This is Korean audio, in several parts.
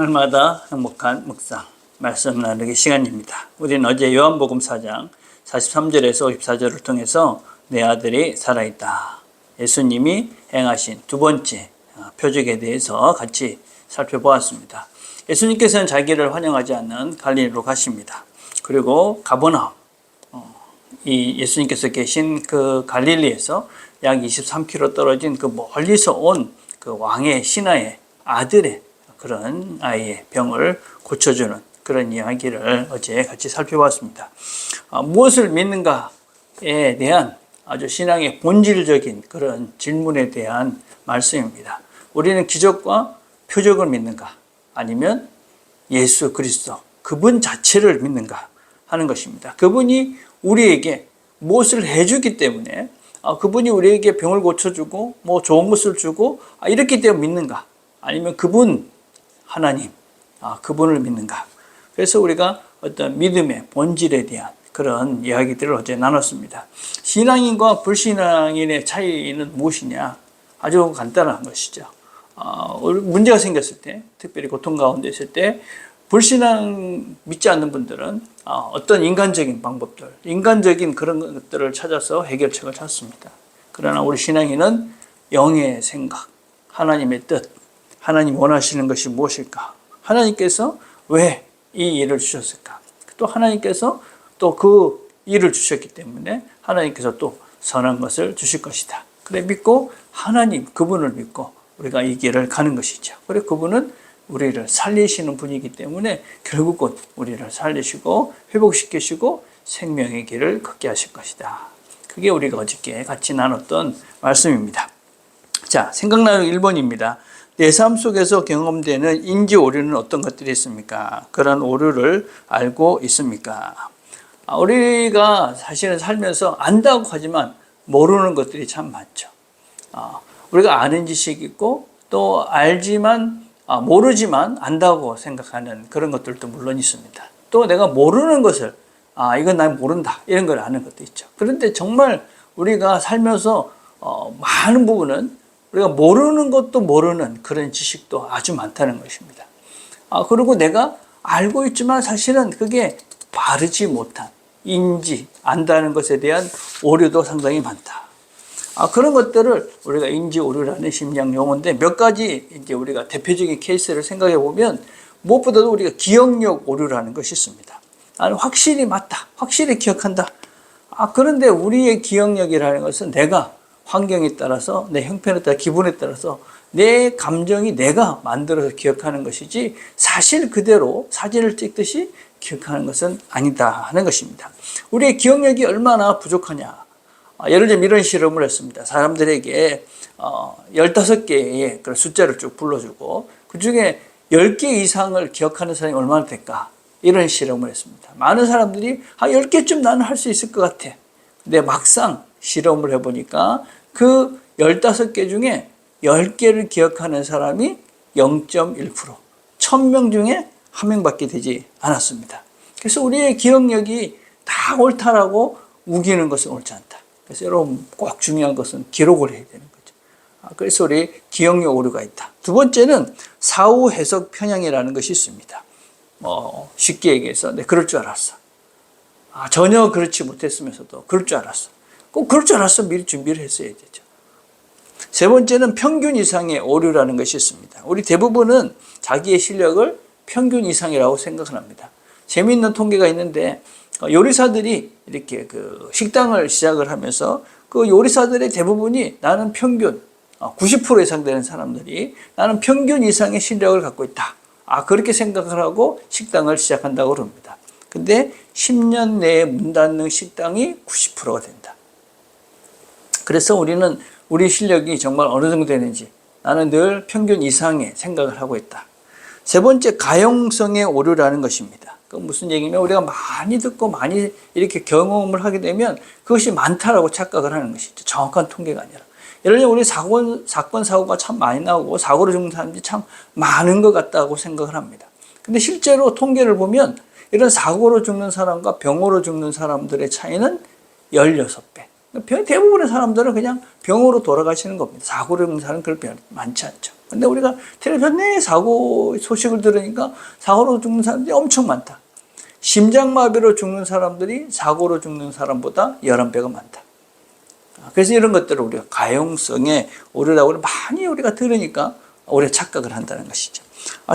날마다 행복한 묵상 말씀 나누기 시간입니다. 우리는 어제 요한복음 4장 43절에서 54절을 통해서 내 아들이 살아있다, 예수님이 행하신 두 번째 표적에 대해서 같이 살펴보았습니다. 예수님께서는 자기를 환영하지 않는 갈릴리로 가십니다. 그리고 가버나움, 이 예수님께서 계신 그 갈릴리에서 약 23km 떨어진 그 멀리서 온 그 왕의 신하의 아들의 그런 아이의 병을 고쳐주는 그런 이야기를 어제 같이 살펴봤습니다. 무엇을 믿는가에 대한 아주 신앙의 본질적인 그런 질문에 대한 말씀입니다. 우리는 기적과 표적을 믿는가, 아니면 예수 그리스도 그분 자체를 믿는가 하는 것입니다. 그분이 우리에게 무엇을 해주기 때문에, 그분이 우리에게 병을 고쳐주고 뭐 좋은 것을 주고 이렇기 때문에 믿는가, 아니면 그분 하나님, 그분을 믿는가. 그래서 우리가 어떤 믿음의 본질에 대한 그런 이야기들을 어제 나눴습니다. 신앙인과 불신앙인의 차이는 무엇이냐? 아주 간단한 것이죠. 문제가 생겼을 때, 특별히 고통 가운데 있을 때, 불신앙 믿지 않는 분들은 어떤 인간적인 방법들, 인간적인 그런 것들을 찾아서 해결책을 찾습니다. 그러나 우리 신앙인은 영의 생각, 하나님의 뜻, 하나님 원하시는 것이 무엇일까? 하나님께서 왜 이 일을 주셨을까? 또 하나님께서 또 그 일을 주셨기 때문에 하나님께서 또 선한 것을 주실 것이다. 그래 믿고 하나님 그분을 믿고 우리가 이 길을 가는 것이죠. 그래 그분은 우리를 살리시는 분이기 때문에 결국은 우리를 살리시고 회복시키시고 생명의 길을 걷게 하실 것이다. 그게 우리가 어저께 같이 나눴던 말씀입니다. 자, 생각나는 1번입니다. 내 삶 속에서 경험되는 인지 오류는 어떤 것들이 있습니까? 그런 오류를 알고 있습니까? 우리가 사실은 살면서 안다고 하지만 모르는 것들이 참 많죠. 우리가 아는 지식이 있고 또 알지만 모르지만 안다고 생각하는 그런 것들도 물론 있습니다. 또 내가 모르는 것을 이건 난 모른다 이런 걸 아는 것도 있죠. 그런데 정말 우리가 살면서 많은 부분은 우리가 모르는 것도 모르는 그런 지식도 아주 많다는 것입니다. 그리고 내가 알고 있지만 사실은 그게 바르지 못한 인지, 안다는 것에 대한 오류도 상당히 많다. 그런 것들을 우리가 인지 오류라는 심리학 용어인데 몇 가지 이제 우리가 대표적인 케이스를 생각해 보면 무엇보다도 우리가 기억력 오류라는 것이 있습니다. 나는 확실히 맞다, 확실히 기억한다. 그런데 우리의 기억력이라는 것은 내가 환경에 따라서, 내 형편에 따라, 기분에 따라서 내 감정이 내가 만들어서 기억하는 것이지 사실 그대로 사진을 찍듯이 기억하는 것은 아니다 하는 것입니다. 우리의 기억력이 얼마나 부족하냐. 예를 들면 이런 실험을 했습니다. 사람들에게 15개의 그런 숫자를 쭉 불러주고 그 중에 10개 이상을 기억하는 사람이 얼마나 될까? 이런 실험을 했습니다. 많은 사람들이 10개쯤 나는 할 수 있을 것 같아. 근데 막상 실험을 해보니까 그 15개 중에 10개를 기억하는 사람이 0.1%, 1000명 중에 1명밖에 되지 않았습니다. 그래서 우리의 기억력이 다 옳다라고 우기는 것은 옳지 않다. 그래서 여러분 꼭 중요한 것은 기록을 해야 되는 거죠. 그래서 우리 기억력 오류가 있다. 두 번째는 사후 해석 편향이라는 것이 있습니다. 쉽게 얘기해서 내 그럴 줄 알았어. 전혀 그렇지 못했으면서도 그럴 줄 알았어. 꼭 그럴 줄 알았어. 미리 준비를 했어야 되죠. 세 번째는 평균 이상의 오류라는 것이 있습니다. 우리 대부분은 자기의 실력을 평균 이상이라고 생각을 합니다. 재미있는 통계가 있는데 요리사들이 이렇게 그 식당을 시작을 하면서 그 요리사들의 대부분이 나는 평균 90% 이상 되는 사람들이 나는 평균 이상의 실력을 갖고 있다. 그렇게 생각을 하고 식당을 시작한다고 그럽니다. 근데 10년 내에 문 닫는 식당이 90%가 된다. 그래서 우리는 우리 실력이 정말 어느 정도 되는지 나는 늘 평균 이상의 생각을 하고 있다. 세 번째, 가용성의 오류라는 것입니다. 그 무슨 얘기냐면 우리가 많이 듣고 많이 이렇게 경험을 하게 되면 그것이 많다라고 착각을 하는 것이죠. 정확한 통계가 아니라. 예를 들면 우리 사건, 사고가 참 많이 나오고 사고로 죽는 사람들이 참 많은 것 같다고 생각을 합니다. 근데 실제로 통계를 보면 이런 사고로 죽는 사람과 병으로 죽는 사람들의 차이는 16배, 대부분의 사람들은 그냥 병으로 돌아가시는 겁니다. 사고로 죽는 사람은 그렇게 많지 않죠. 근데 우리가 텔레비전 내 사고 소식을 들으니까 사고로 죽는 사람들이 엄청 많다. 심장마비로 죽는 사람들이 사고로 죽는 사람보다 11배가 많다. 그래서 이런 것들을 우리가 가용성에 오르라고 많이 우리가 들으니까 우리가 착각을 한다는 것이죠.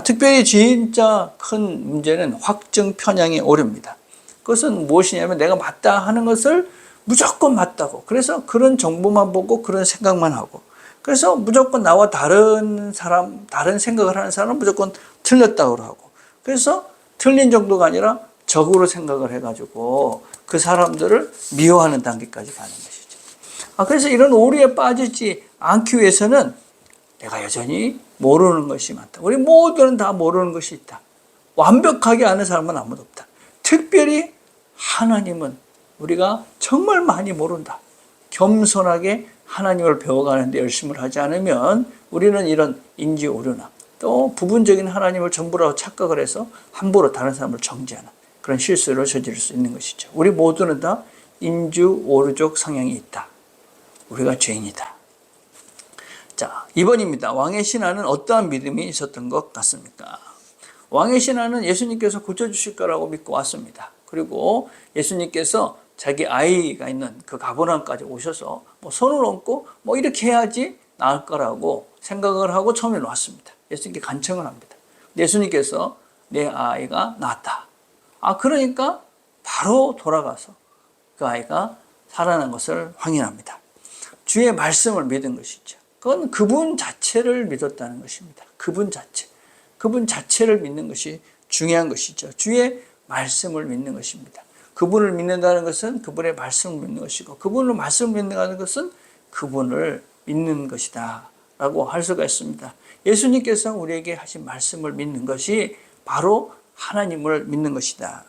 특별히 진짜 큰 문제는 확증 편향의 오류입니다. 그것은 무엇이냐면 내가 맞다 하는 것을 무조건 맞다고. 그래서 그런 정보만 보고 그런 생각만 하고. 그래서 무조건 나와 다른 사람, 다른 생각을 하는 사람은 무조건 틀렸다고 하고. 그래서 틀린 정도가 아니라 적으로 생각을 해가지고 그 사람들을 미워하는 단계까지 가는 것이죠. 그래서 이런 오류에 빠지지 않기 위해서는 내가 여전히 모르는 것이 많다. 우리 모두는 다 모르는 것이 있다. 완벽하게 아는 사람은 아무도 없다. 특별히 하나님은 우리가 정말 많이 모른다. 겸손하게 하나님을 배워가는데 열심을 하지 않으면 우리는 이런 인지 오류나 또 부분적인 하나님을 전부라고 착각을 해서 함부로 다른 사람을 정죄하는 그런 실수를 저지를 수 있는 것이죠. 우리 모두는 다 인주 오류적 성향이 있다. 우리가 죄인이다. 자, 2번입니다. 왕의 신하는 어떠한 믿음이 있었던 것 같습니까? 왕의 신하는 예수님께서 고쳐주실 거라고 믿고 왔습니다. 그리고 예수님께서 자기 아이가 있는 그 가버나움까지 오셔서 손을 얹고 이렇게 해야지 나을 거라고 생각을 하고 처음에 왔습니다. 예수님께 간청을 합니다. 예수님께서 내 아이가 낳았다. 그러니까 바로 돌아가서 그 아이가 살아난 것을 확인합니다. 주의 말씀을 믿은 것이죠. 그건 그분 자체를 믿었다는 것입니다. 그분 자체를 믿는 것이 중요한 것이죠. 주의 말씀을 믿는 것입니다. 그분을 믿는다는 것은 그분의 말씀을 믿는 것이고 그분의 말씀을 믿는다는 것은 그분을 믿는 것이다 라고 할 수가 있습니다. 예수님께서 우리에게 하신 말씀을 믿는 것이 바로 하나님을 믿는 것이다.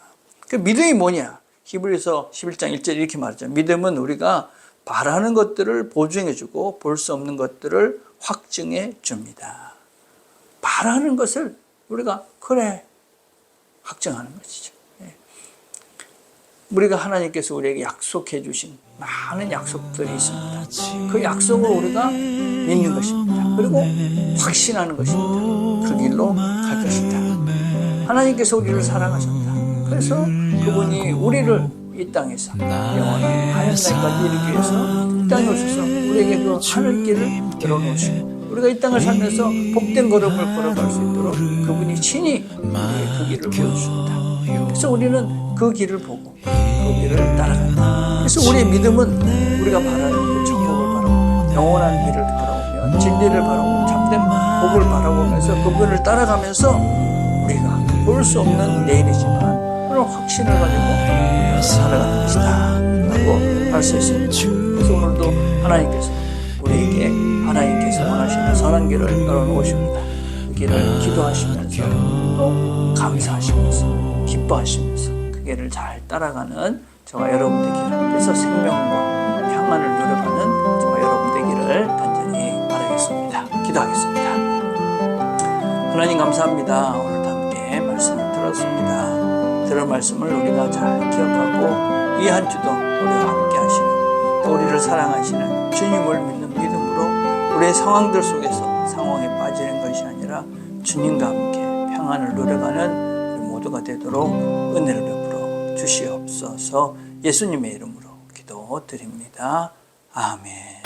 그 믿음이 뭐냐? 히브리서 11장 1절 이렇게 말하죠. 믿음은 우리가 바라는 것들을 보증해주고 볼 수 없는 것들을 확증해 줍니다. 바라는 것을 우리가 그래 확증하는 것이죠. 우리가 하나님께서 우리에게 약속해 주신 많은 약속들이 있습니다. 그 약속을 우리가 믿는 것입니다. 그리고 확신하는 것입니다. 그 길로 갈 것이다. 하나님께서 우리를 사랑하셨다. 그래서 그분이 우리를 이 땅에서 영원한 하늘나라까지 이르기 위해서 이 땅에 오셔서 우리에게 그 하늘길을 열어놓으시고 우리가 이 땅을 살면서 복된 걸음을 걸어갈 수 있도록 그분이 친히 우리의 그 길을 보여주셨다. 그래서 우리는 그 길을 보고 그 길을 따라간다. 그래서 우리의 믿음은 우리가 바라는 그 천국을 바라보며 영원한 길을 바라보며 진리를 바라보며 참된 복을 바라보면서 그분을 따라가면서 우리가 볼 수 없는 내일이지만 그런 확신을 가지고 살아가는 것이다 라고 할 수 있습니다. 그래서 오늘도 하나님께서 우리에게 하나님께서 원하시는 선한 길을 열어놓으십니다. 그 길을 기도하시면서 또 감사하시면서 기뻐하시면서 그 길을 잘 따라가는 저와 여러분 되기를, 그래서 생명과 평안을 누려가는 저와 여러분 되기를 간절히 바라겠습니다. 기도하겠습니다. 하나님 감사합니다. 오늘도 함께 말씀을 들었습니다. 들은 말씀을 우리가 잘 기억하고 이 한 주도 우리와 함께 하시는 또 우리를 사랑하시는 주님을 믿는 믿음으로 우리의 상황들 속에서 상황에 빠지는 것이 아니라 주님과 함께 평안을 누려가는 우리 모두가 되도록 은혜를 베풀어 주시옵소서. 예수님의 이름으로 기도드립니다. 아멘.